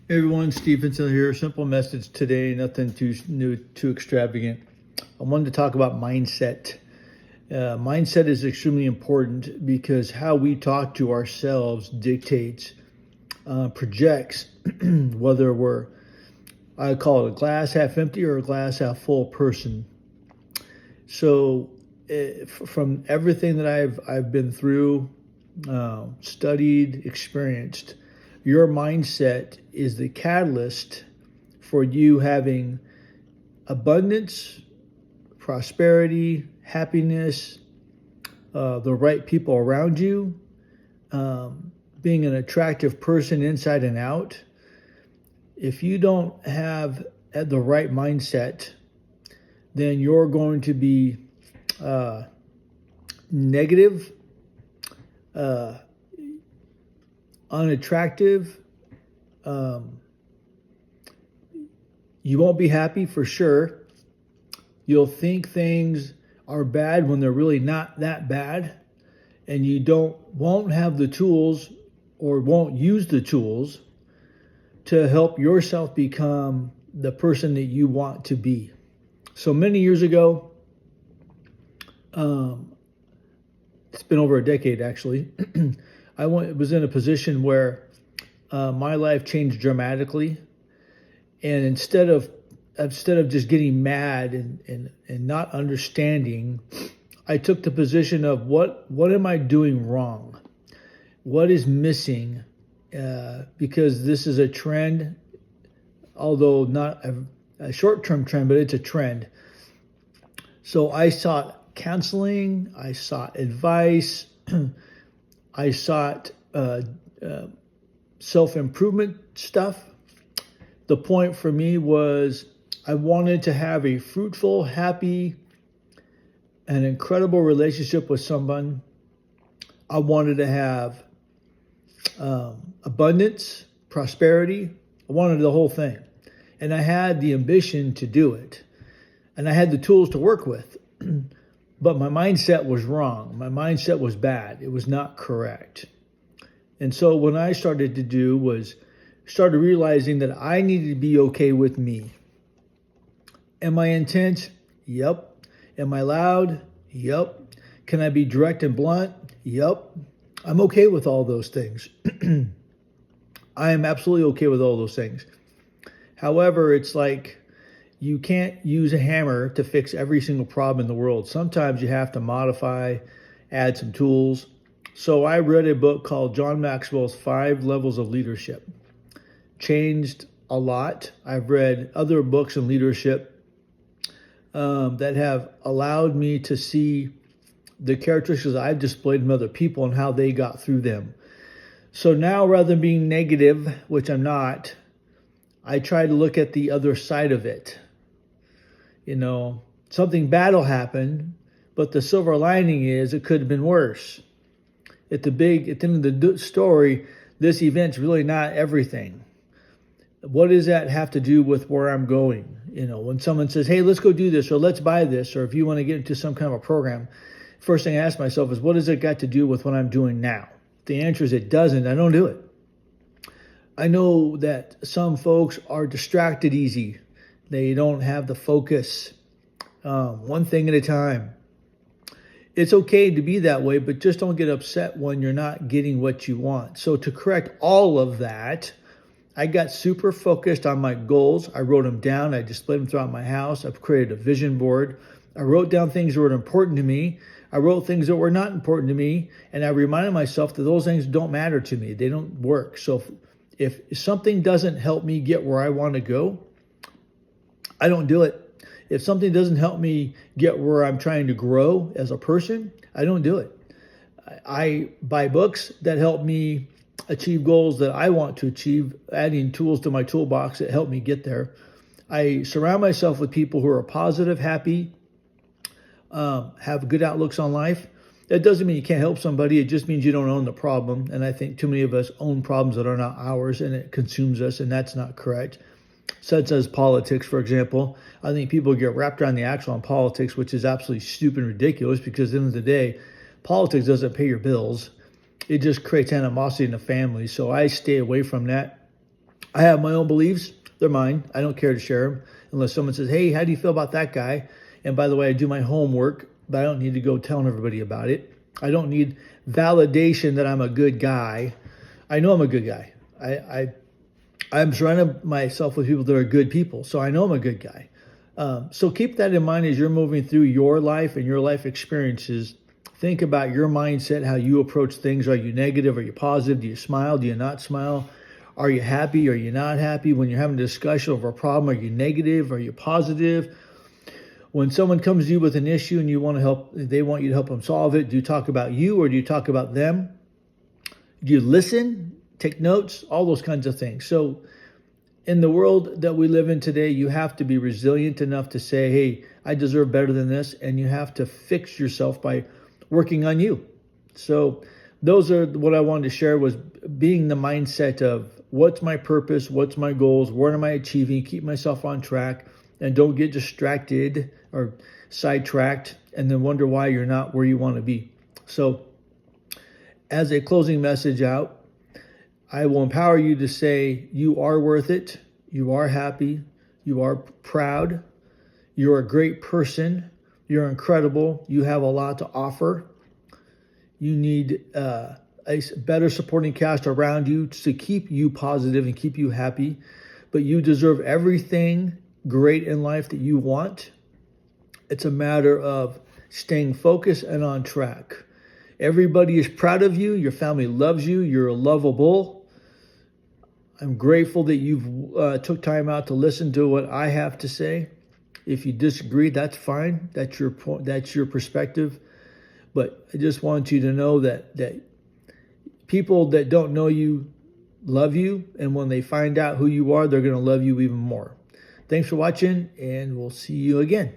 Hey everyone, Stevenson here. Simple message today, nothing too new, too extravagant. I wanted to talk about mindset. Mindset is extremely important because how we talk to ourselves dictates, projects whether I call it a glass half empty or a glass half full person. So, from everything that I've been through, studied, experienced, your mindset is the catalyst for you having abundance, prosperity, happiness, the right people around you, being an attractive person inside and out. If you don't have the right mindset, then you're going to be negative, uh, unattractive. Um, you won't be happy for sure. You'll think things are bad when they're really not that bad, and you won't have the tools or won't use the tools to help yourself become the person that you want to be. So many years ago, it's been over a decade actually. Was in a position where my life changed dramatically, and instead of just getting mad and not understanding, I took the position of what am I doing wrong? What is missing? Because this is a trend, although not a short-term trend, but it's a trend. So I sought counseling, I sought advice, I sought self-improvement stuff. The point for me was I wanted to have a fruitful, happy, and incredible relationship with someone. I wanted to have abundance, prosperity. I wanted the whole thing. And I had the ambition to do it. And I had the tools to work with. But my mindset was wrong. My mindset was bad. It was not correct. And so what I started to do was started realizing that I needed to be okay with me. Am I intense? Yep. Am I loud? Yep. Can I be direct and blunt? Yep. I'm okay with all those things. I am absolutely okay with all those things. However, it's like you can't use a hammer to fix every single problem in the world. Sometimes you have to modify, add some tools. So I read a book called John Maxwell's 5 Levels of Leadership. Changed a lot. I've read other books in leadership that have allowed me to see the characteristics I've displayed in other people and how they got through them. So now, rather than being negative, which I'm not, I try to look at the other side of it. You know, something bad will happen, but the silver lining is it could have been worse. At the end of the story, this event's really not everything. What does that have to do with where I'm going? You know, when someone says, hey, let's go do this, or let's buy this, or if you want to get into some kind of a program, first thing I ask myself is, what does it got to do with what I'm doing now? The answer is it doesn't. I don't do it. I know that some folks are distracted easy. They don't have the focus. One thing at a time. It's okay to be that way, but just don't get upset when you're not getting what you want. So to correct all of that, I got super focused on my goals. I wrote them down. I displayed them throughout my house. I've created a vision board. I wrote down things that were important to me. I wrote things that were not important to me. And I reminded myself that those things don't matter to me. They don't work. So if something doesn't help me get where I want to go, I don't do it. If something doesn't help me get where I'm trying to grow as a person, I don't do it. I buy books that help me achieve goals that I want to achieve, adding tools to my toolbox that help me get there. I surround myself with people who are positive, happy, have good outlooks on life. That doesn't mean you can't help somebody. It just means you don't own the problem. And I think too many of us own problems that are not ours, and it consumes us, and that's not correct. Such as politics, for example. I think people get wrapped around the axle on politics, which is absolutely stupid and ridiculous, because at the end of the day, politics doesn't pay your bills. It just creates animosity in the family. So I stay away from that. I have my own beliefs. They're mine. I don't care to share them unless someone says, hey, how do you feel about that guy? And by the way, I do my homework, but I don't need to go telling everybody about it. I don't need validation that I'm a good guy. I know I'm a good guy. I'm surrounded myself with people that are good people, so I know I'm a good guy. So keep that in mind as you're moving through your life and your life experiences. Think about your mindset, how you approach things. Are you negative? Are you positive? Do you smile? Do you not smile? Are you happy? Are you not happy? When you're having a discussion over a problem, are you negative? Are you positive? When someone comes to you with an issue and you want to help, they want you to help them solve it, do you talk about you or do you talk about them? Do you listen, take notes, all those kinds of things? So in the world that we live in today, you have to be resilient enough to say, hey, I deserve better than this. And you have to fix yourself by working on you. So those are what I wanted to share, was being the mindset of what's my purpose, what's my goals, what am I achieving, keep myself on track, and don't get distracted or sidetracked and then wonder why you're not where you want to be. So as a closing message out, I will empower you to say you are worth it, you are happy, you are proud, you're a great person, you're incredible, you have a lot to offer. You need a better supporting cast around you to keep you positive and keep you happy, but you deserve everything great in life that you want. It's a matter of staying focused and on track. Everybody is proud of you. Your family loves you. You're lovable. I'm grateful that you've took time out to listen to what I have to say. If you disagree, that's fine. That's your point. That's your perspective. But I just want you to know that people that don't know you love you. And when they find out who you are, they're going to love you even more. Thanks for watching, and we'll see you again.